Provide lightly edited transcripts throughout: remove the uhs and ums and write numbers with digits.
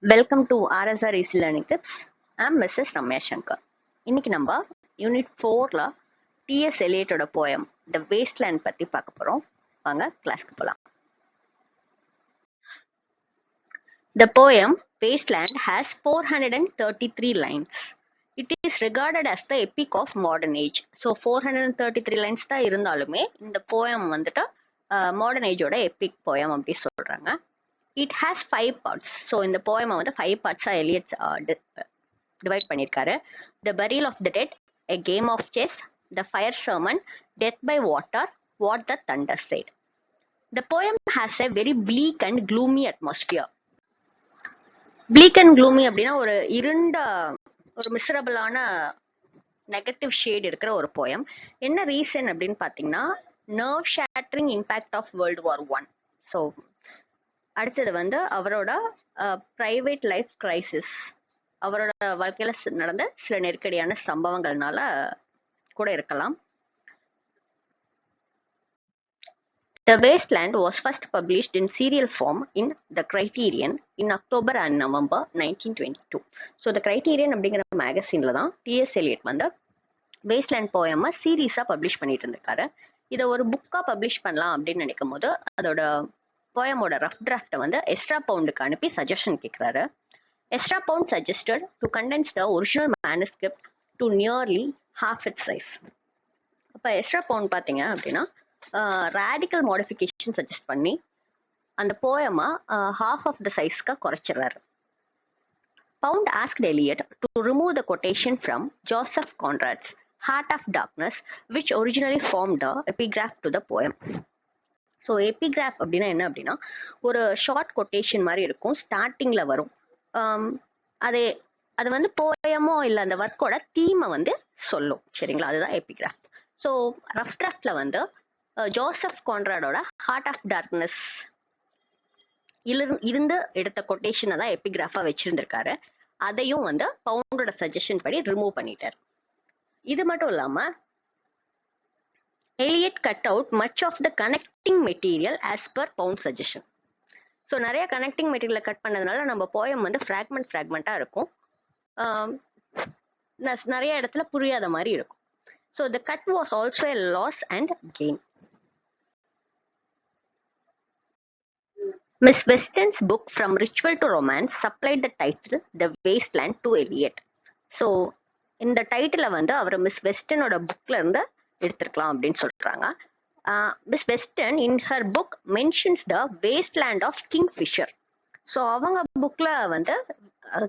Welcome to RSR Easy Learning Tips. I'm Mrs. Ramya Shankar. இன்னைக்கு நம்ம unit 4ல T.S. Eliotோட போயம் The Wasteland பத்தி பார்க்க போறோம். வாங்க கிளாஸ்க்கு போலாம். The poem Wasteland has 433 lines. It is regarded as the epic of modern age. So 433 lines தான் இருந்தாலுமே இந்த poem வந்துட்டு modern age-ஓட epic poem அப்படி சொல்றாங்க. It has 5 parts. So in the poem வந்து 5 parts Eliot divide பண்ணிருக்காரு. The burial of the dead, a game of chess, the fire sermon, death by water, what the thunder said. The poem has a very bleak and gloomy atmosphere. Bleak and gloomy அப்படின்னா ஒரு இருண்ட ஒரு மிசரபிளான negative shade இருக்கிற ஒரு poem. என்ன reason அப்படின்னு பார்த்தீங்கன்னா nerve shattering impact of world war 1. So அடுத்தது வந்து அவரோட பிரைவேட் லைஃப் கிரைசிஸ், அவரோட வாழ்க்கையில நடந்த சில நெருக்கடியான சம்பவங்கள்னால கூட இருக்கலாம். The Wasteland was first published in serial form in The Criterion in October and November 1922. So The Criterion அப்படிங்கிற மேகசின்ல தான் T.S. Eliot வந்து வேஸ்ட்லேண்ட் போயமா சீரீஸா பப்ளிஷ் பண்ணிட்டு இருந்திருக்காரு. இதை ஒரு புக்கா பப்ளிஷ் பண்ணலாம் அப்படின்னு நினைக்கும் போது அதோட போயமோட ரஃப் டிராஃப்டை வந்து எஸ்ட்ரா பவுண்டுக்கு அனுப்பி சஜஷன் கேட்குறாரு. Ezra Pound suggested to condense the original manuscript to nearly half its size. அப்போ எஸ்ட்ரா பவுண்ட் பார்த்தீங்க அப்படின்னா ரேடிக்கல் மாடிஃபிகேஷன் சஜஸ்ட் பண்ணி அந்த போயமா ஹாஃப் ஆஃப் த சைஸ்க்கு குறைச்சிடுறாரு. Pound asked Eliot to remove the quotation from Joseph Conrad's Heart of Darkness which originally form the epigraph to the poem. So epigraph அப்படின்னா என்ன அப்படின்னா ஒரு ஷார்ட் கொட்டேஷன் மாதிரி இருக்கும், ஸ்டார்டிங்ல வரும். அது வந்து போயமோ இல்லை அந்த ஒர்க்கோட தீமை வந்து சொல்லும். சரிங்களா, அதுதான் எபிகிராஃப். ஸோ ரஃப் டிராஃப்ட்ல வந்து ஜோசப் கான்ராடோட ஹார்ட் ஆஃப் டார்க்னஸ் இருந்து எடுத்த கொட்டேஷனை தான் எபிகிராஃபா வச்சிருந்திருக்காரு. அதையும் வந்து பவுண்டோட சஜஷன் படி ரிமூவ் பண்ணிட்டார். இது மட்டும் இல்லாம Eliot cut out much of the connecting material as per Pound's suggestion. So நிறைய கனெக்டிங் மெட்டீரியலை கட் பண்ணதுனால நம்ம போயம் வந்து ஃப்ராக்மெண்ட்டாக இருக்கும், நிறைய இடத்துல புரியாத மாதிரி இருக்கும். So the cut was also a loss and gain. Miss Weston's book from ritual to romance supplied the title the wasteland to Eliot. So இந்த டைட்டிலை வந்து அவர் மிஸ் வெஸ்டனோட புக்ல இருந்து எடுத்திருக்கலாம் அப்படின்னு சொல்றாங்க. Miss Weston in her book mentions the wasteland of kingfisher. So அவங்க புக்ல வந்து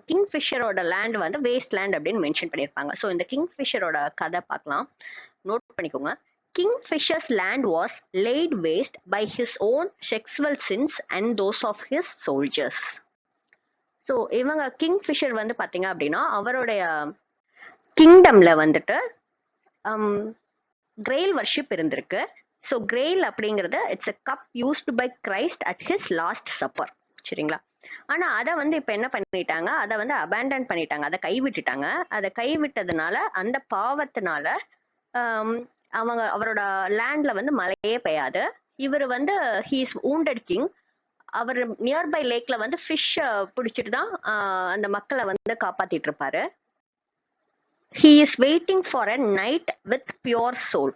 கிங்ஃபிஷரோட லேண்ட் வந்து வேஸ்ட்லேண்ட் அப்படின்னு மென்ஷன் பண்ணியிருப்பாங்க. ஸோ இந்த கிங்ஃபிஷரோட கதை பார்க்கலாம், நோட் பண்ணிக்கோங்க. Kingfisher's land was laid waste by his own sexual sins and those of his soldiers. So இவங்க கிங்ஃபிஷர் வந்து பார்த்தீங்க அப்படின்னா அவருடைய கிங்டம்ல வந்துட்டு கிரெயில் வர்ஷிப் இருந்திருக்கு. ஸோ கிரெயில் அப்படிங்கிறது it's a cup used by Christ at his last supper. சரிங்களா, ஆனா அதை வந்து இப்ப என்ன பண்ணிட்டாங்க, அதை வந்து அபேண்டன் பண்ணிட்டாங்க, அதை கைவிட்டுட்டாங்க. அதை கைவிட்டதுனால அந்த பாவத்தினால அவரோட லேண்ட்ல வந்து மழையே பெய்யாது. இவர் வந்து ஹீஸ் வூண்டட் கிங். அவர் நியர்பை லேக்ல வந்து ஃபிஷ் பிடிச்சிட்டு தான் அந்த மக்களை வந்து காப்பாத்திட்டு இருப்பாரு. He is waiting for a night with pure soul.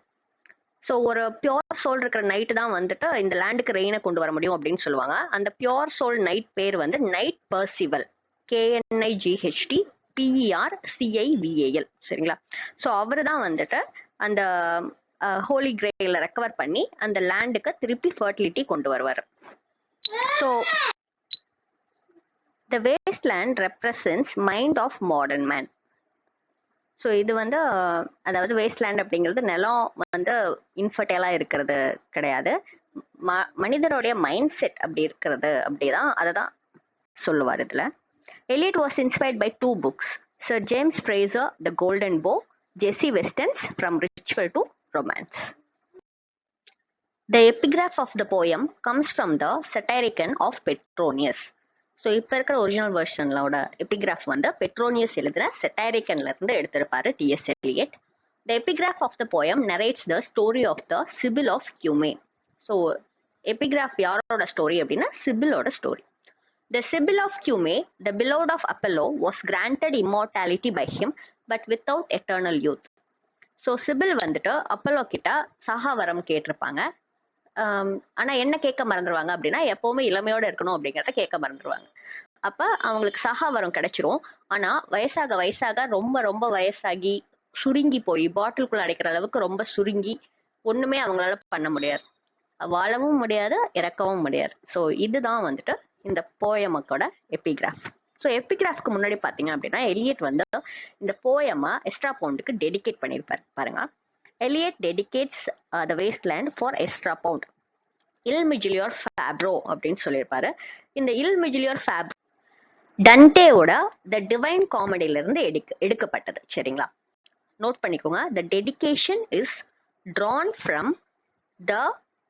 So ஒரு பியோர் சோல் இருக்கிற நைட்டு தான் வந்துட்டு இந்த லேண்டுக்கு ரெயினை கொண்டு வர முடியும் அப்படின்னு சொல்லுவாங்க. அந்த பியோர் சோல் நைட் பேர் வந்து நைட் பர்சிவல், KNIGHT PERCIVAL. சரிங்களா, ஸோ அவரு தான் வந்துட்டு அந்த ஹோலி கிரெயில ரெக்கவர் பண்ணி அந்த லேண்டுக்கு திருப்பி ஃபர்டிலிட்டி கொண்டு வருவார். So the wasteland represents mind of modern man. So இது வந்து அதாவது வேஸ்ட்லேண்ட் அப்படிங்கிறது நிலம் வந்து இன்ஃபர்டைலா இருக்கிறது கிடையாது, மனிதனுடைய மைண்ட் செட் அப்படி இருக்கிறது, அப்படிதான் அதை தான் சொல்லுவார் இதுல. Eliot was inspired by 2 books, Sir James Fraser, The Golden Bough, Jessie Weston's From Ritual to Romance. The epigraph of the poem comes from the Satyricon of Petronius. So இப்போ இருக்கிற original வெர்ஷனோட epigraph வந்து பெட்ரோனியஸ் எழுதுற செட்டாரிக்கன்ல இருந்து எடுத்திருப்பாரு T.S. Eliot. The epigraph of the poem narrates the story of the Sibyl of Cumae. So epigraph யாரோட story அப்படின்னா சிபிலோட story. The Sibyl of Cumae, the beloved of Apollo, was granted immortality by him, but without eternal youth. So CIBIL வந்துட்டு Apollo கிட்ட சகாவரம் கேட்டிருப்பாங்க. ஆனா என்ன கேட்க மறந்துடுவாங்க அப்படின்னா, எப்பவுமே இளமையோட இருக்கணும் அப்படிங்கிறத கேட்க மறந்துடுவாங்க. அப்ப அவங்களுக்கு சகாவரம் கிடைச்சிரும். ஆனா வயசாக வயசாக ரொம்ப ரொம்ப வயசாகி சுருங்கி போய் பாட்டிலுக்குள்ள அடைக்கிற அளவுக்கு ரொம்ப சுருங்கி ஒண்ணுமே அவங்களால பண்ண முடியாது. வாழவும் முடியாது, இறக்கவும் முடியாது. ஸோ இதுதான் வந்துட்டு இந்த போயமக்கோட எபிகிராஃப். ஸோ எபிகிராஃப்க்கு முன்னாடி பார்த்தீங்க அப்படின்னா, எலியட் வந்து இந்த போயமா எஸ்ட்ரா பவுண்டுக்கு டெடிகேட் பண்ணியிருப்பாரு. பாருங்க, Eliot dedicates the wasteland for Ezra Pound இல் மிஜிலியோர் ஃபேப்ரோ அப்படின்னு சொல்லியிருப்பாரு. இந்த இல் மிஜிலியோர் ஃபேப்ரோ டன்டேவோட த டிவைன் காமெடியில இருந்து எடுக்கப்பட்டது. சரிங்களா, நோட் பண்ணிக்கோங்க. த dedication is drawn from the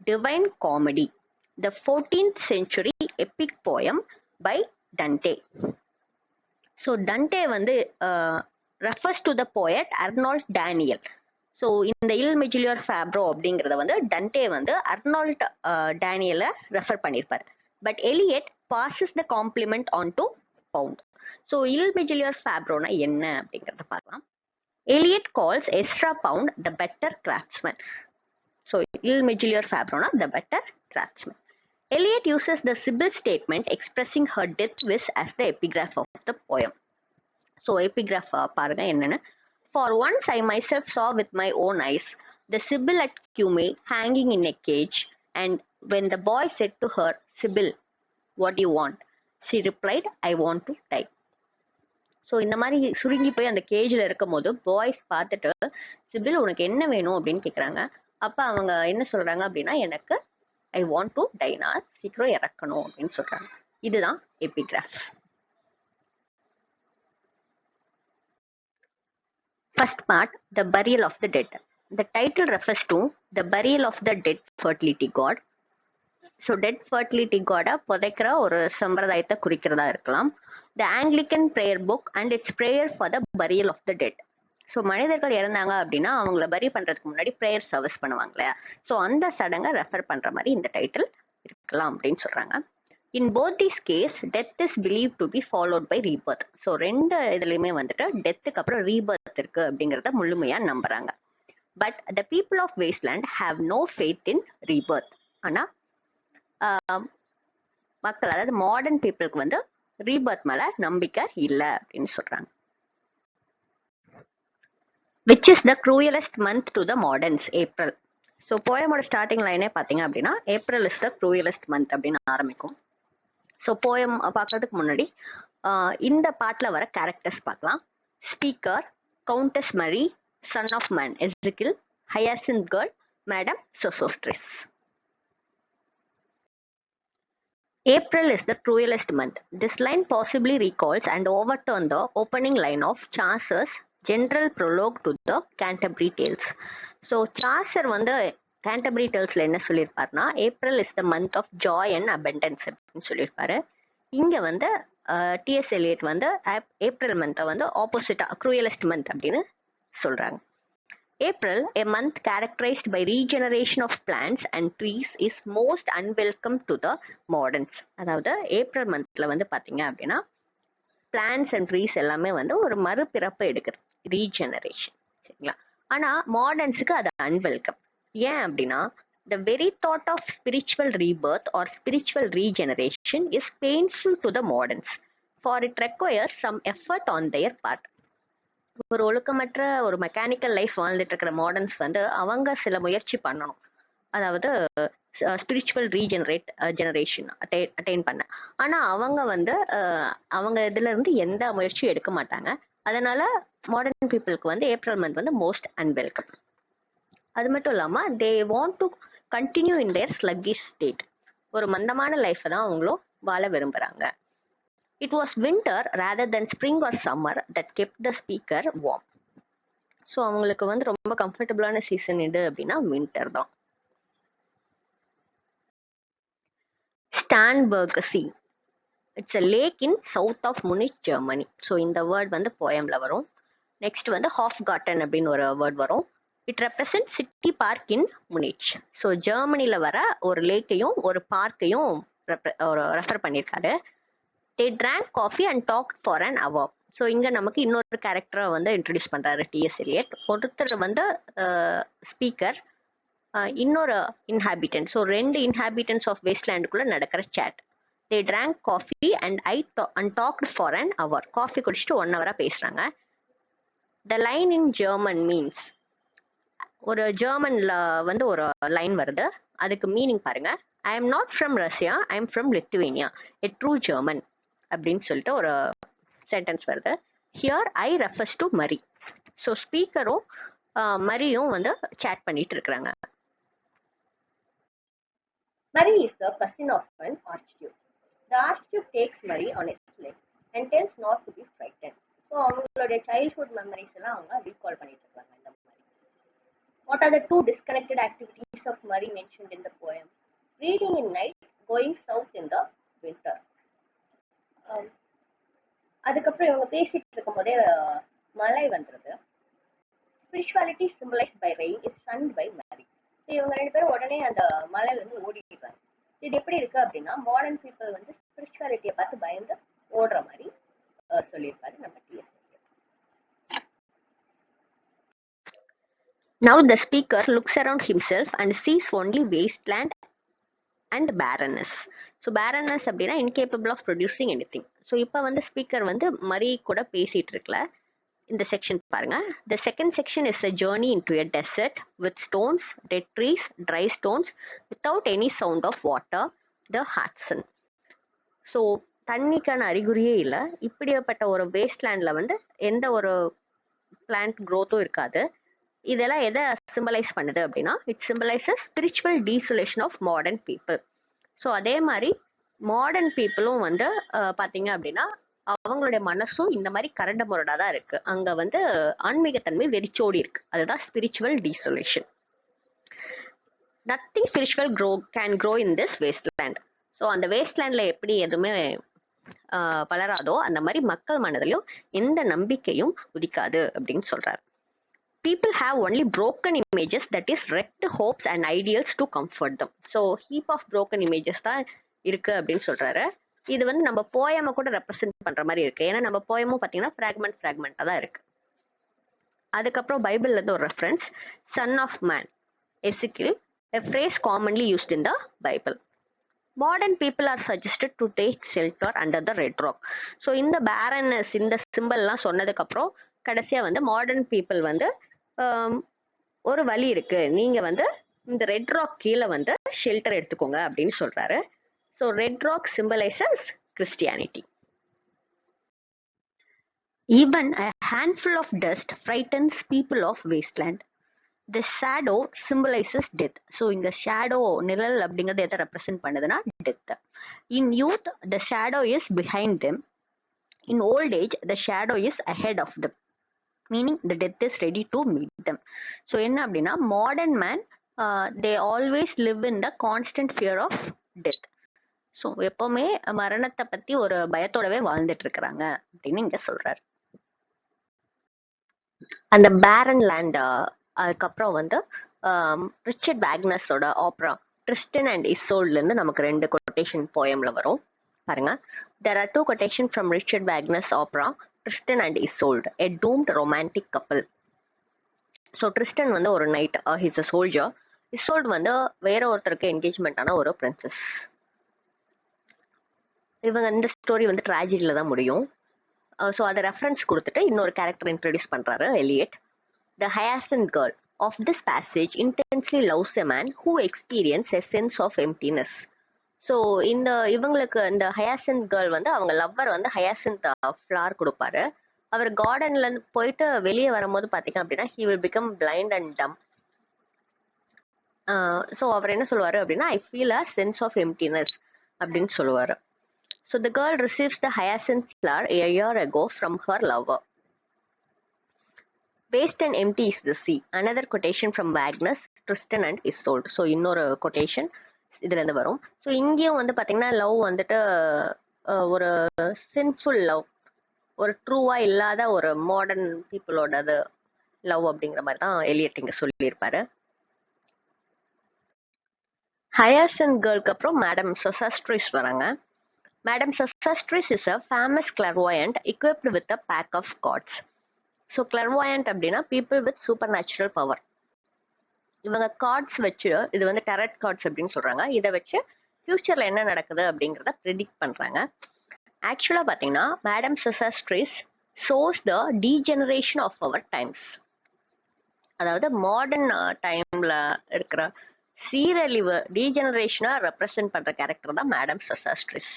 Divine Comedy, the 14th century epic poem by Dante. So Dante வந்து refers to the poet Arnold Daniel. So இந்த இல் மிஜிலியோர் ஃபேப்ரோ அப்படிங்கிறத வந்து டன்டே வந்து அர்னால்ட் டேனியலை ரெஃபர் பண்ணியிருப்பார். But Eliot passes the compliment on to Pound. So இல் மிஜிலியோர் ஃபேப்ரோனா என்ன அப்படிங்கிறத பார்க்கலாம். Eliot calls Ezra Pound the better craftsman. So, il miglior fabrona, the better craftsman. Eliot uses the Sibyl statement expressing her death wish as the epigraph of the poem. So, epigraph பாருங்க என்னன்னு. For once I myself saw with my own eyes the Sibyl at Cumae hanging in a cage, and when the boy said to her, Sibyl, what do you want? She replied, I want to die. So இந்த மாதிரி சுருங்கி போய் அந்த கேஜில் இருக்கும் போது boys பார்த்துட்டு சிபில் உனக்கு என்ன வேணும் அப்படின்னு கேட்குறாங்க. அப்போ அவங்க என்ன சொல்றாங்க அப்படின்னா, எனக்கு ஐ வாண்ட் டு டை, நான் சீக்கிரம் இறக்கணும் அப்படின்னு சொல்றாங்க. இதுதான் epigraph. First part, the burial of the dead. The title refers to the burial of the dead fertility god. So dead fertility காடை புதைக்கிற ஒரு சம்பிரதாயத்தை குறிக்கிறதா இருக்கலாம். The Anglican prayer book and its prayer for the burial of the dead. So மனிதர்கள் இறந்தாங்க அப்படின்னா அவங்கள பரி பண்றதுக்கு முன்னாடி ப்ரேயர் சர்வீஸ் பண்ணுவாங்க இல்லையா, ஸோ அந்த சடங்கை ரெஃபர் பண்ற மாதிரி இந்த டைட்டில் இருக்கலாம் அப்படின்னு சொல்றாங்க. In both these case death is believe to be followed by rebirth. So ரெண்டு இதுலையுமே வந்துட்டு டெத்துக்கு அப்புறம் ரீபர்த் இருக்கு அப்படிங்கிறத முழுமையா நம்புறாங்க. But the people of wasteland have no faith in rebirth. ஆனா மக்கள், அதாவது மாடர்ன் பீப்புளுக்கு வந்து ரீபர்த் மேல நம்பிக்கை இல்லை அப்படின்னு சொல்றாங்க. Which is the cruellest month to the moderns? April. So போயமோட ஸ்டார்டிங் லைனே பார்த்தீங்க அப்படின்னா, April is the cruellest month அப்படின்னு ஆரம்பிக்கும். ஸோ போயம் பார்க்கறதுக்கு முன்னாடி இந்த பாட்டில் வர கேரக்டர்ஸ் பார்க்கலாம். Speaker Countess Marie, son of man எஸ்கில், hyacinth girl, Madame Sosostris. April is the cruelest month. This line possibly recalls and overturns the opening line of Chaucer's general prologue to the Canterbury Tales. So Chaucer வந்து Canterbury Talesல என்ன சொல்லியிருப்பாருன்னா, April is the month of joy and abundance அப்படின்னு சொல்லியிருப்பாரு. இங்க வந்து T S Eliot வந்து April மந்த்தை வந்து ஆப்போசிட்டா க்ரூயலஸ்ட் மந்த் அப்படின்னு சொல்றாங்க. April, a month characterized by regeneration of plants and trees, is most unwelcome to the moderns. அதாவது ஏப்ரல் மந்த்ல வந்து பாத்தீங்க அப்படின்னா பிளான்ஸ் அண்ட் ட்ரீஸ் எல்லாமே வந்து ஒரு மறுபிறப்பு எடுக்குது, ரீஜெனரேஷன். சரிங்களா, ஆனா மாடர்ன்ஸுக்கு அது அன்வெல்கம். ஏன் அப்படின்னா, the very thought of spiritual rebirth or spiritual regeneration is painful to the moderns, for it requires some effort on their part. ஒரு ஒழுக்கமற்ற ஒரு மெக்கானிக்கல் லைஃப் வாழ்ந்துட்டு இருக்கிற மாடர்ன்ஸ் வந்து அவங்க சில முயற்சி பண்ணணும், அதாவது ஸ்பிரிச்சுவல் ஜெனரேஷன் அட்டைன் பண்ண. ஆனா அவங்க வந்து அவங்க இதுல இருந்து எந்த முயற்சியும் எடுக்க மாட்டாங்க. அதனால மாடர்ன் பீப்புளுக்கு வந்து ஏப்ரல் மந்த் வந்து மோஸ்ட் அன்வெல்கம். அது மட்டும் இல்லாம they want to continue in their sluggish state. ஒரு மந்தமான லைஃப் தான் அவங்களும் வாழ விரும்புறாங்க. It was winter rather than spring or summer that kept the speaker warm. So அவங்களுக்கு வந்து ரொம்ப கம்ஃபர்டபுளான சீசன் எது அப்படின்னா வின்டர் தான். ஸ்டான்பர்க் சி, it's a lake in south of Munich, Germany. So இந்த வேர்ட் வந்து போயம்ல வரும். நெக்ஸ்ட் வந்து ஹாஃப் கார்டன் அப்படின்னு ஒரு வேர்ட் வரும். It represent city park in Munich. So ஜெர்மனில வர ஒரு லேக்கையும் ஒரு பார்க்கையும் ரெஃபர் பண்ணியிருக்காரு. They drank coffee and talked for an hour. So இங்க நமக்கு இன்னொரு கேரக்டரை வந்து இன்ட்ரடியூஸ் பண்றாரு டிஎஸ் எலியட். ஒருத்தர் வந்து ஸ்பீக்கர், இன்னொரு இன்ஹாபிட்டன்ட். ஸோ ரெண்டு இன்ஹாபிட்டன்ஸ் ஆஃப் வேஸ்ட்லேண்டுக்குள்ள நடக்கிற chat. They drank coffee and and talked for an hour. Coffee குடிச்சிட்டு 1 hour பேசுறாங்க. The line in German means, ஒரு ஜெர்மன்ல வந்து ஒரு லைன் வருது, அதுக்கு மீனிங் பாருங்க. I am not from Russia, I am from Lithuania, a true German அப்படின்னு சொல்லிட்டு ஒரு சென்டென்ஸ் வருது. Here I refers to Marie. So ஸ்பீக்கரும் மரியும் வந்து சேட் பண்ணிட்டு இருக்கிறாங்க. Mary is the cousin of an archduke. The archduke takes Mary on his leg and tells not to be frightened. So அவங்களுடைய சைல்ட்ஹுட் மெமரிஸ் எல்லாம் அவங்க recall பண்ணிட்டு இருக்காங்க இந்த மாதிரி. What are the two disconnected activities of Mary mentioned in the poem? Reading in night, going south in the winter. அதுக்கப்புறம் இவங்க பேசிட்டு இருக்கும் போதே மழை வந்துருது. Spirituality symbolized by rain is shunned by Mary. இவங்க 2 பேரும் உடனே அந்த மலையில இருந்து ஓடிடுறாங்க. இது எப்படி இருக்கு அப்படின்னா, மாடர்ன் பீப்புள் வந்து ஸ்பிரிச்சுவாலிட்டியை பார்த்து பயந்து ஓடுற மாதிரி சொல்லியிருக்காரு நம்ம DS. Now the speaker looks around himself and sees only wasteland and barrenness. So barrenness அப்படின்னா incapable of producing anything. So இப்போ வந்து ஸ்பீக்கர் வந்து மரி கூட பேசிட்டு இருக்கல. இந்த செக்ஷன் பாருங்க. The second section is a journey into a desert with stones, dead trees, dry stones, without any sound of water, the Hudson. So தண்ணிக்கான அறிகுறியே இல்லை. இப்படிப்பட்ட ஒரு வேஸ்ட்லேண்ட்ல வந்து எந்த ஒரு பிளான்ட் க்ரோத்தும் இருக்காது. இதெல்லாம் எதை சிம்பலைஸ் பண்ணுது அப்படின்னா, it symbolises spiritual desolation of modern people. So அதே மாதிரி மாடர்ன் பீப்புளும் வந்து பார்த்தீங்க அப்படின்னா அவங்களுடைய மனசும் இந்த மாதிரி கரண்ட முரடா தான் இருக்கு. அங்க வந்து ஆன்மீகத்தன்மை வெறிச்சோடி இருக்கு. அதுதான் spiritual desolation. Nothing spiritual can grow in this wasteland. So அந்த வேஸ்ட்லேண்ட்ல எப்படி எதுவுமே வளராதோ அந்த மாதிரி மக்கள் மனதிலும் எந்த நம்பிக்கையும் உதிக்காது அப்படின்னு சொல்றாரு. People have only broken images, that is wrecked hopes and ideals to comfort them. So heap of broken images தான் இருக்கு அப்படின்னு சொல்றாரு. இது வந்து நம்ம போயமை கூட ரெப்ரசென்ட் பண்ற மாதிரி இருக்கு. ஏன்னா நம்ம போயமும் பார்த்தீங்கன்னா ஃப்ராக்மெண்டா தான் இருக்கு. அதுக்கப்புறம் பைபிள்ல இருந்து ஒரு reference, son of man, Ezekiel, a phrase commonly used in the Bible. Modern people are suggested to take shelter under the red rock. So இந்த barrenness இந்த சிம்பிள்லாம் சொன்னதுக்கு அப்புறம் கடைசியா வந்து மாடர்ன் பீப்புள் வந்து ஒரு வழி இருக்கு, நீங்க வந்து இந்த ரெட் ராக் கீழே வந்து ஷெல்டர் எடுத்துக்கோங்க அப்படின்னு சொல்றாரு. So red rock symbolises Christianity. Even a handful of dust frightens people of wasteland. The shadow symbolizes death. So இந்த ஷேடோ நிழல் அப்படிங்கிறது எதை ரெப்ரசென்ட் பண்ணுதுன்னா death. In youth the shadow is behind them. In old age the shadow is ahead of them, meaning the death is ready to meet them. So என்ன அப்படின்னா, modern man they always live in the constant fear of death. So எப்பவுமே மரணத்தை பத்தி ஒரு பயத்தோடவே வாழ்ந்துட்டு இருக்கிறாங்க அப்படின்னு இங்க சொல்றாரு. அந்த பேரன் லேண்ட், அதுக்கப்புறம் வந்து ரிச்சர்ட் வேக்னஸோட ஆப்ரா ட்ரிஸ்டன் அண்ட் இசோல்ட்ல இருந்து நமக்கு 2 கொட்டேஷன் போயம்ல வரும் பாருங்க. There are 2 quotations from Richard Wagner's opera Tristan and Isolde, a doomed romantic couple. So Tristan வந்து ஒரு நைட், ஹிஸ் அ சோல்ஜர். இசோல்டு வந்து வேற ஒருத்தருக்கு என்கேஜ்மெண்ட் ஆன ஒரு பிரின்சஸ். இவங்க இந்த ஸ்டோரி வந்து ட்ராஜடியில தான் முடியும். ஸோ அதை ரெஃபரன்ஸ் கொடுத்துட்டு இன்னொரு கேரக்டர் இன்ட்ரடியூஸ் பண்றாரு Eliot. The hyacinth girl of this passage intensely loves a man who experience a sense of emptiness. So இந்த இவங்களுக்கு இந்த ஹயாசன்த் கேர்ள் வந்து அவங்க லவ்வர் வந்து ஹயாசன்த் ஃப்ளார் கொடுப்பாரு. அவர் கார்டன்ல போயிட்டு வெளியே வரும்போது பார்த்தீங்க அப்படின்னா he will become blind and dumb. So அவர் என்ன சொல்லுவாரு அப்படின்னா, I feel a sense of emptiness அப்படின்னு சொல்லுவாரு. So the girl receives the hyacinth flower a year ago from her lover. Waste and empty is the sea. Another quotation from Wagner's Tristan and Isolde. So இன்னொரு quotation இதுல இருந்து வரும். So இங்கேயும் வந்து பாத்தீங்கன்னா love வந்துட்டு ஒரு சின்ஃபுல் லவ், ஒரு ட்ரூவா இல்லாத ஒரு மாடர்ன் பீப்புளோட லவ் அப்படிங்கிற மாதிரி தான் எலியட் இங்க சொல்லியிருப்பாரு. ஹயாசன்த் கேர்ளுக்கு அப்புறம் மேடம் சொசாஸ்ட்ரிஸ் வராங்க. Madame Sosostris is a famous clairvoyant equipped with a pack of cards. So clairvoyant அப்படின்னா people with supernatural power. இவங்க கார்ட்ஸ் வச்சு, இது வந்து டெரட் கார்ட்ஸ் அப்படின்னு சொல்றாங்க, இதை வச்சு ஃபியூச்சர்ல என்ன நடக்குது அப்படிங்கிறத ப்ரிடிக்ட் பண்றாங்க. ஆக்சுவலா பாத்தீங்கன்னா madam Sosostris shows the degeneration of our times. அதாவது மாடர்ன் டைம்ல இருக்கிற சீரழிவு டீஜெனரேஷனா ரெப்ரசென்ட் பண்ற கேரக்டர் தான் மேடம் சோசஸ்ட்ரிஸ்.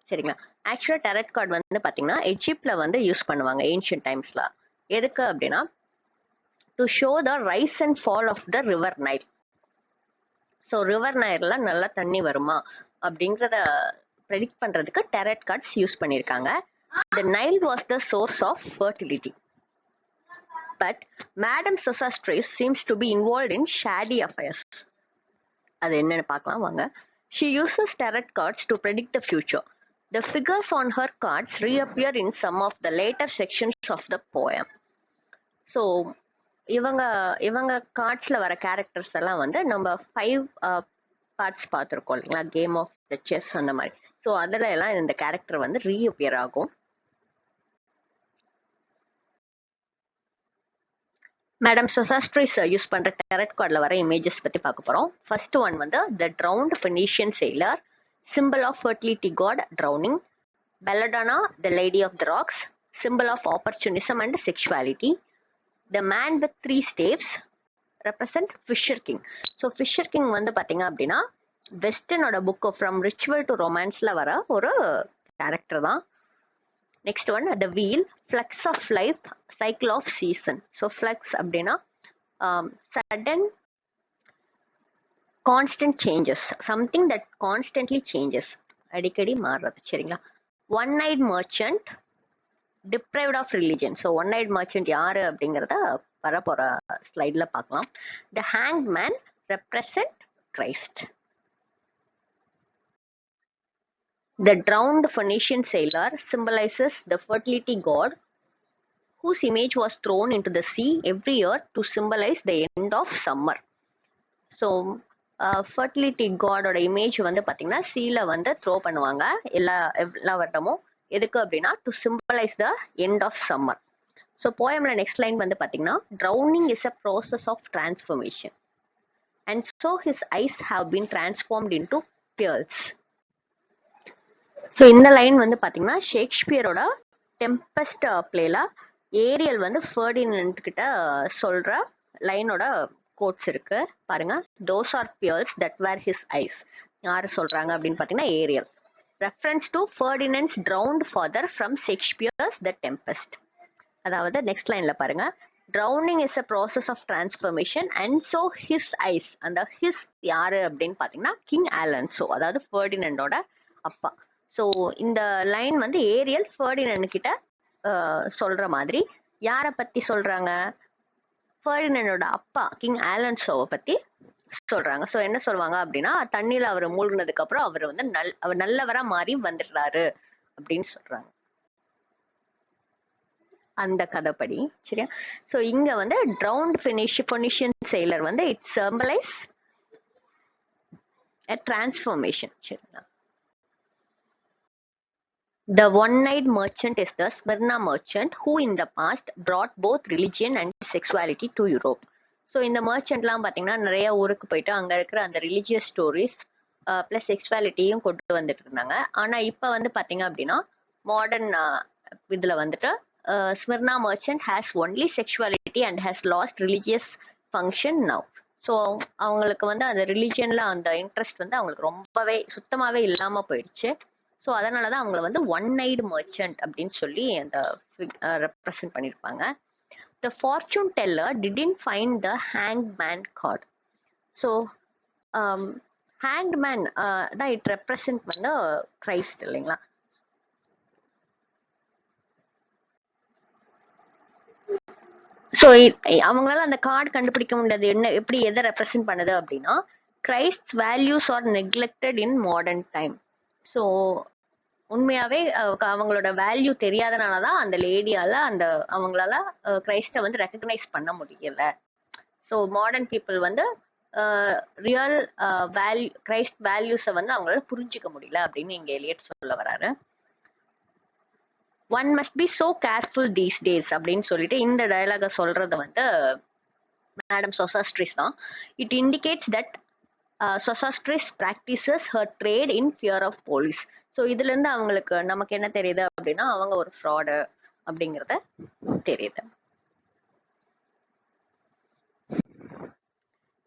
சரிங்களா? ஆக்சுவலா டெரட் கார்டு வந்து பாத்தீங்கன்னா எஜிப்ட்ல வந்து யூஸ் பண்ணுவாங்க ஏன்ஷியன்ட் டைம்ஸ்ல. எதுக்கு அப்படின்னா to show the rise and fall of the river Nile. So river நைல்ல நல்லா தண்ணி வருமா அப்படிங்கிறத ப்ரெடிக்ட் பண்றதுக்கு டெரட் கார்ட்ஸ் யூஸ் பண்ணியிருக்காங்க. The Nile was the source of fertility. But Madame Sosostris seems to be involved in shady affairs. அது என்னன்னு பார்க்கலாம் வாங்க. She uses tarot cards to predict the future. The figures on her cards reappear in some of the later sections of the poem. So இவங்க கார்ட்ஸ்ல வர characters எல்லாம் வந்து நம்ம 5 parts பார்த்துருக்கோம் இல்லைங்களா, கேம் ஆஃப் த செஸ் அந்த மாதிரி. ஸோ அதுல எல்லாம் இந்த கேரக்டர் வந்து ரீஅப்பியர் ஆகும். மேடம் சோசஸ்ட்ரிஸ் யூஸ் பண்ற டெரட் கார்டில் வர இமேஜஸ் பத்தி பார்க்க போறோம். ஃபர்ஸ்ட் ஒன் வந்து த drowned ஃபெனீஷியன் sailor, symbol of fertility god drowning. Belladonna, the lady of the rocks, symbol of opportunism and sexuality. The man with 3 staves represent Fisher King. So Fisher King வந்து பாத்தீங்க அப்படின்னா வெஸ்டர்னோட book from ritual to ரொமான்ஸ்ல வர ஒரு character தான். Next one the wheel, flux of life, cycle of season. So flux அப்படின்னா sudden constant changes, something that constantly changes, அடிக்கடி மாறுறது. சரிங்களா? One night merchant, deprived of religion. So one night merchant யாரு அப்படிங்கிறத வரப்போற ஸ்லைட்ல பார்க்கலாம். The hanged man represent Christ. The drowned Phoenician sailor symbolizes the fertility god whose image was thrown into the sea every year to symbolize the end of summer. So fertility god ஓட image வந்து பாத்தீங்கன்னா சீல வந்து throw பண்ணுவாங்க எல்லா வருடமும். எதுக்கு அப்படின்னா to symbolize the end of summer. So போயம்ல நெக்ஸ்ட் லைன் வந்து பாத்தீங்கன்னா drowning is a process of transformation and so his eyes have been transformed into pearls. So இந்த லைன் வந்து பாத்தீங்கன்னா ஷேக்ஸ்பியரோட டெம்பஸ்ட் பிளேல ஏரியல் வந்து ஃபெர்டினண்ட் கிட்ட சொல்ற லைனோட கோட்ஸ் இருக்கு பாருங்க. Those are pearls that were his eyes. யாரு சொல்றாங்க அப்படின்னு பாத்தீங்கன்னா Ariel. Reference to Ferdinand's drowned father from Shakespeare's the Tempest. அதாவது நெக்ஸ்ட் லைன்ல பாருங்க, drowning is a process of transformation and so his eyes. அந்த his யாரு அப்படின்னு பாத்தீங்கன்னா கிங் ஆலன்சோ, அதாவது ஃபெர்டினண்டோட அப்பா. ஸோ இந்த லைன் வந்து ஏரியல் ஃபெர்டினண்ட் கிட்ட சொல்ற மாதிரி. யாரை பத்தி சொல்றாங்க? ஃபெர்டினண்டோட அப்பா கிங் ஆலன்சோவை பத்தி சொல்றாங்க. ஸோ என்ன சொல்லுவாங்க அப்படின்னா தண்ணியில அவர் மூழ்கினதுக்கு அப்புறம் அவர் வந்து அவர் நல்லவரா மாறி வந்துடுறாரு அப்படின்னு சொல்றாங்க அந்த கதைப்படி. சரியா? ஸோ இங்க வந்து ட்ரவுண்ட் ஃபெனிஷியன் sailor வந்து இட்ஸ் சிம்பலைஸ் a transformation. சரிங்களா? The one-eyed merchant is the Smyrna merchant who in the past brought both religion and sexuality to Europe. So இந்த மர்ச்சன்ட்லாம் பார்த்தீங்கன்னா நிறைய ஊருக்கு போயிட்டு அங்கே இருக்கிற அந்த ரிலிஜியஸ் ஸ்டோரிஸ் ப்ளஸ் செக்ஸுவாலிட்டியும் கொண்டு வந்துட்டு இருந்தாங்க. ஆனால் இப்போ வந்து பார்த்தீங்க அப்படின்னா மாடர்ன் இதில் வந்துட்டு Smyrna merchant has only sexuality and has last religious function now. So அவங்களுக்கு வந்து அந்த ரிலிஜியன்ல அந்த இன்ட்ரெஸ்ட் வந்து அவங்களுக்கு ரொம்பவே சுத்தமாகவே இல்லாமல் போயிடுச்சு. ஸோ அதனால தான் அவங்கள வந்து ஒன் நைட் மர்ச்சன்ட் அப்படின்னு சொல்லி அந்த ரெப்ரசன்ட் பண்ணியிருப்பாங்க. The fortune teller didn't find the hanged man card. So hanged man தான் இட் ரெப்ரசன்ட் பண்ண கிரைஸ்ட் இல்லைங்களா? ஸோ அவங்களால அந்த கார்டு கண்டுபிடிக்க முடியாது என்ன எப்படி எதை ரெப்ரசன்ட் பண்ணுது அப்படின்னா Christ values are neglected in modern time. So உண்மையாவே அவங்களோட வேல்யூ தெரியாதனாலதான் அந்த லேடியால அவங்களால கிரைஸ்ட வந்து ரெக்கக்னைஸ் பண்ண முடியல. ஸோ மாடர்ன் பீப்புள் வந்து ரியல் வேல்யூ கிரைஸ்ட் வேல்யூஸை வந்து அவங்களால புரிஞ்சிக்க முடியல அப்படின்னு இங்க எலியட் சொல்ல வராரு. One must be so careful these days அப்படின்னு சொல்லிட்டு இந்த டயலாக சொல்றது வந்து மேடம் சொசாஸ்ட்ரிஸ் தான். It indicates that Sosostris practises her trade in fear of police. So இதுல இருந்து அவங்களுக்கு நமக்கு என்ன தெரியுது அப்படின்னா அவங்க ஒரு ஃப்ராடு அப்படிங்கறத தெரியுது.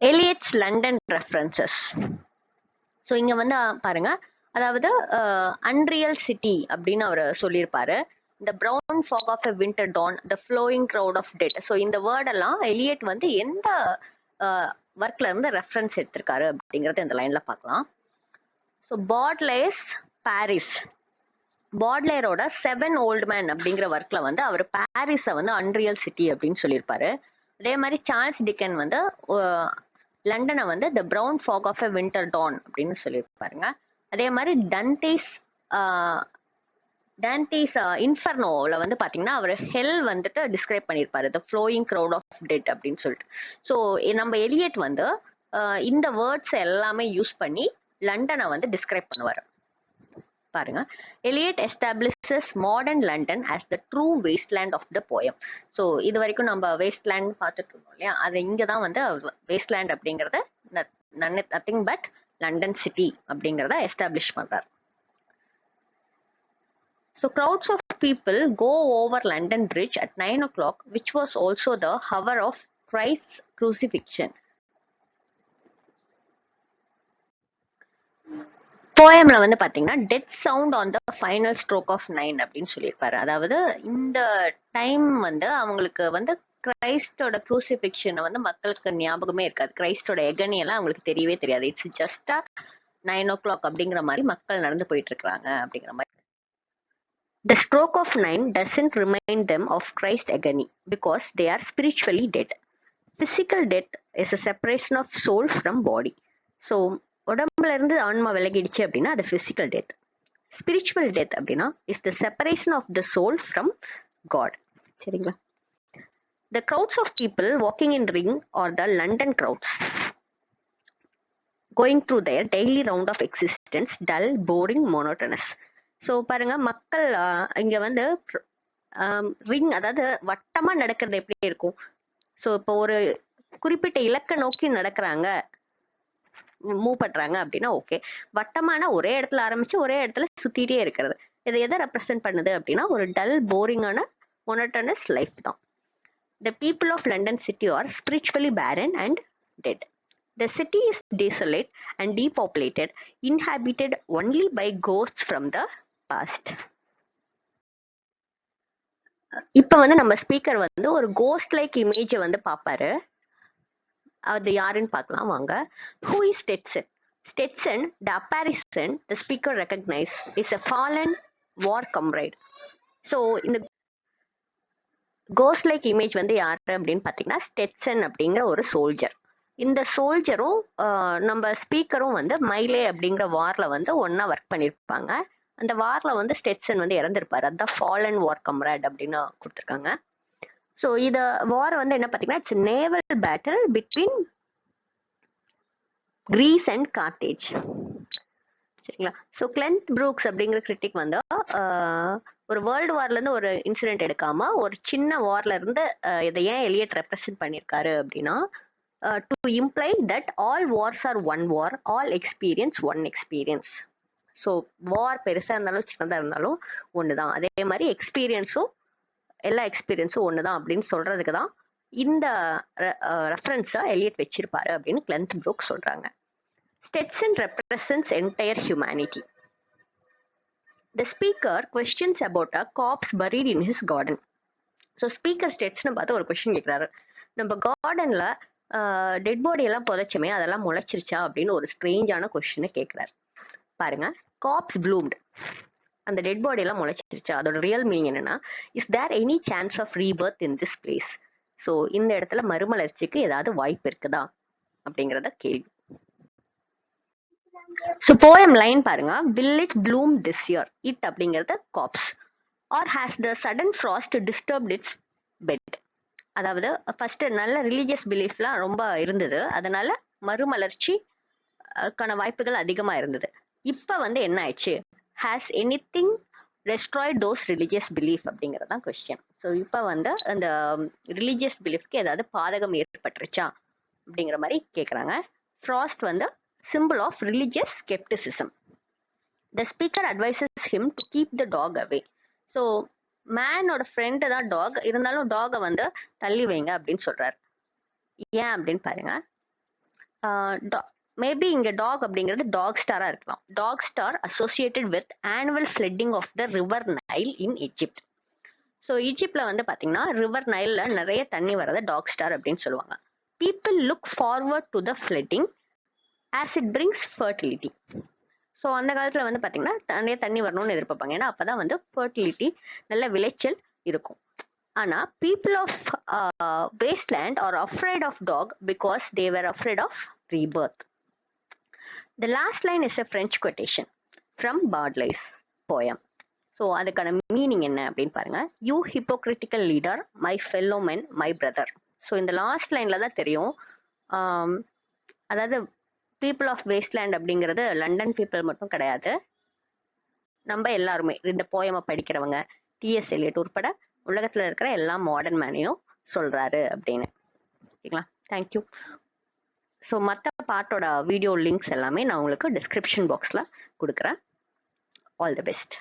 Elliot's London references. ஸோ இங்க வந்து பாருங்க, அதாவது அன்ரியல் சிட்டி அப்படின்னு அவர் சொல்லியிருப்பாரு. இந்த brown fog of a winter dawn, the flowing crowd of dead. So இந்த வேர்டெல்லாம் எலியட் வந்து எந்த ஒர்க்ல இருந்து ரெஃபரன்ஸ் எடுத்திருக்காரு அப்படிங்கறத இந்த லைன்ல பார்க்கலாம். ஸோ பாட்லேஸ் பாரிஸ், பாட்லேரோட 7 ஓல்ட் மேன் அப்படிங்கிற ஒர்க்ல வந்து அவர் பாரிஸை வந்து அன்ரியல் சிட்டி அப்படின்னு சொல்லியிருப்பாரு. அதே மாதிரி சார்ல்ஸ் டிக்கன் வந்து லண்டனை வந்து the brown fog of a winter dawn அப்படின்னு சொல்லியிருப்பாருங்க. அதே மாதிரி டான்டேஸ் இன்ஃபர்னோல வந்து பாத்தீங்கன்னா அவர் ஹெல் வந்துட்டு டிஸ்கிரைப் பண்ணியிருப்பாரு, த ஃப்ளோயிங் க்ரௌட் ஆஃப் டெட் அப்படின்னு சொல்லிட்டு. ஸோ நம்ம எலியட் வந்து இந்த வேர்ட்ஸ் எல்லாமே யூஸ் பண்ணி லண்டனை வந்து டிஸ்கிரைப் பண்ணுவார். பாருங்க, Eliot establishes modern London as the true wasteland of the poem. So இது வரைக்கும் நம்ம வேஸ்ட்லேண்ட் பார்த்துட்டு இருந்தோம் இல்லையா, அது இங்கே தான் வந்து வேஸ்ட்லேண்ட் அப்படிங்கிறத நத்திங் பட் லண்டன் சிட்டி அப்படிங்கிறத எஸ்டாப்ளிஷ் பண்றார். So crowds of people go over London Bridge at 9 o'clock, which was also the hour of Christ's crucifixion. போயம்ல வந்து பாத்தீங்கன்னா death sound on the final stroke of 9 அப்படின்னு சொல்லியிருப்பாரு. அதாவது இந்த டைம் வந்து அவங்களுக்கு வந்து கிரைஸ்டோட க்ரூசிஃபிக்ஷனை வந்து மக்களுக்கு ஞாபகமே இருக்காது. கிரைஸ்டோட எகனி எல்லாம் அவங்களுக்கு தெரியவே தெரியாது. இட்ஸ் ஜஸ்டா 9 o'clock அப்படிங்கிற மாதிரி மக்கள் நடந்து போயிட்டு இருக்காங்க அப்படிங்கிற மாதிரி. The stroke of 9 doesn't remind them of Christ's agony because they are spiritually dead. Physical death is a separation of soul from body. So உடம்புல இருந்து ஆன்மா விலகிடுச்சு அப்படின்னா அது physical death. Spiritual death அப்படின்னா is the separation of the soul from God. சரிங்களா? The crowds of people walking in ring are the London crowds, going through their daily round of existence, dull, boring, monotonous. So பாருங்க, மக்கள் இங்க வந்து ring, அதாவது வட்டமா நடக்கிறது எப்படி இருக்கும். ஸோ இப்போ ஒரு குறிப்பிட்ட இலக்கை நோக்கி நடக்கிறாங்க, மூவ் பண்றாங்க அப்படின்னா ஓகே. வட்டமான ஒரே இடத்துல ஆரம்பிச்சு ஒரே இடத்துல சுத்திட்டே இருக்கிறது, இதை எதை ரெப்ரசென்ட் பண்ணுது அப்படின்னா ஒரு டல், போரிங்கான, மொனோட்டனஸ் லைஃப் தான். The people of London city are spiritually barren and dead. The city is desolate and depopulated, inhabited only by ghosts from the past. இப்ப வந்து நம்ம ஸ்பீக்கர் வந்து ஒரு கோஸ்ட் லைக் இமேஜை வந்து பாப்பாரு. அது யாருன்னு பார்க்கலாம் வாங்க. Who is Stetson? Stetson, the apparition the speaker recognized, is a fallen war comrade. So இந்த கோஸ்ட் லைக் இமேஜ் வந்து யாரு அப்படின்னு பாத்தீங்கன்னா ஸ்டெட்சன் அப்படிங்கிற ஒரு சோல்ஜர். இந்த சோல்ஜரும் நம்ம ஸ்பீக்கரும் வந்து மைலே அப்படிங்கிற வார்ல வந்து ஒன்னா ஒர்க் பண்ணிருப்பாங்க. அந்த வார்ல வந்து ஸ்டெட்சன் வந்து இறந்திருப்பாரு. அதுதான் ஃபாலன் வார் கம்ரேட் அப்படின்னு கொடுத்துருக்காங்க. ஸோ இத வார் வந்து என்ன பாத்தீங்கன்னா it's naval battle between Greece and Carthage. சரிங்களா? ஸோ கிளென்த் ப்ரூக்ஸ் அப்படிங்கிற கிரிட்டிக் வந்து ஒரு வேர்ல்டு வார்ல இருந்து ஒரு இன்சிடென்ட் எடுக்காம ஒரு சின்ன வார்ல இருந்து இதை ஏன் எலியட் ரெப்ரசென்ட் பண்ணியிருக்காரு அப்படின்னா to imply that all wars are one war, all experience one experience. So war பெருசா இருந்தாலும் சின்னதா இருந்தாலும் ஒண்ணுதான், அதே மாதிரி எக்ஸ்பீரியன்ஸும் எல்லா எக்ஸ்பீரியன்ஸும் ஒண்ணுதான் அப்படின்னு சொல்றதுக்கு தான் இந்த ரெஃபரன்ஸா எலியட் வச்சிருப்பாரு அப்படின்னு கிளென்த் ப்ரூக் சொல்றாங்க. Stetson represents entire humanity. The speaker questions about a corpse buried in his garden. So speaker Stetson பார்த்து ஒரு கொஸ்டின் கேட்கிறாரு, நம்ம கார்டன்ல டெட் பாடி எல்லாம் புதைச்சமே அதெல்லாம் முளைச்சிருச்சா அப்படின்னு ஒரு ஸ்ட்ரேஞ்சான கொஸ்டினை கேட்கிறாரு. பாருங்க, கார்ப்ஸ் ப்ளூம்டு, அந்த டெட் பாடி எல்லாம் முளைச்சிருச்சா, அதோட ரியல் மீனிங் என்னன்னா is there any chance of rebirth in this place. So இந்த இடத்துல மறுமலர்ச்சிக்கு ஏதாவது வாய்ப்பு இருக்குதா அப்படிங்கிறத கேள்வி. ஸோ போயம் லைன் பாருங்க, will it bloom this year? It அப்படிங்கிறது corpse. Or has the sudden frost disturbed its bed. அதாவது ஃபர்ஸ்ட் நல்ல ரிலீஜியஸ் பிலீஃப்லாம் ரொம்ப இருந்தது, அதனால மறுமலர்ச்சி க்கான வாய்ப்புகள் அதிகமா இருந்தது. இப்ப வந்து என்ன ஆயிடுச்சு, has anything destroyed those religious belief அப்படிங்கிறது தான் கொஸ்டின். ஸோ இப்போ வந்து அந்த ரிலீஜியஸ் பிலீஃப்க்கு ஏதாவது பாதகம் ஏற்பட்டுருச்சா அப்படிங்கிற மாதிரி கேட்குறாங்க. ஃப்ராஸ்ட் வந்து simple of religious scepticism. The speaker advises him to keep the dog away. So மேனோட ஃப்ரெண்டு தான் டாக், இருந்தாலும் டாகை வந்து தள்ளி வைங்க அப்படின்னு சொல்றாரு. ஏன் அப்படின்னு பாருங்க. மேபி இங்க டாக் அப்படிங்கிறது டாக் ஸ்டாரா இருக்கலாம். Dog star associated with annual flooding of the river Nile in Egypt. So ஈஜிப்ட்ல வந்து பாத்தீங்கன்னா ரிவர் நைல்ல நிறைய தண்ணி வரத டாக் ஸ்டார் அப்படின்னு சொல்லுவாங்க. People look forward to the flooding as it brings fertility. So அந்த காலத்துல வந்து பாத்தீங்கன்னா நிறைய தண்ணி வரணும்னு எதிர்பார்ப்பாங்க, ஏன்னா அப்பதான் வந்து ஃபர்டிலிட்டி, நல்ல விளைச்சல் இருக்கும். ஆனா people of wasteland are afraid of dog because they were afraid of rebirth. The last line is a French quotation from Baudelaire's poem. So அதுக்கான மீனிங் என்ன அப்படின்னு பாருங்க. You hypocritical leader, my fellow men, my brother. So இந்த last லைன்ல தான் தெரியும். அதாவது people of wasteland அப்படிங்கிறது லண்டன் பீப்புள் மட்டும் கிடையாது, நம்ம எல்லாருமே இந்த போயமை படிக்கிறவங்க, டிஎஸ் எலியட் உட்பட உலகத்துல இருக்கிற எல்லா மாடர்ன் மேனையும் சொல்றாரு அப்படின்னு. ஓகேங்களா? தேங்க்யூ. ஸோ மற்ற பார்ட்டோட வீடியோ லிங்க்ஸ் எல்லாமே நான் உங்களுக்கு டிஸ்கிரிப்ஷன் பாக்ஸில் கொடுக்குறேன். All the best.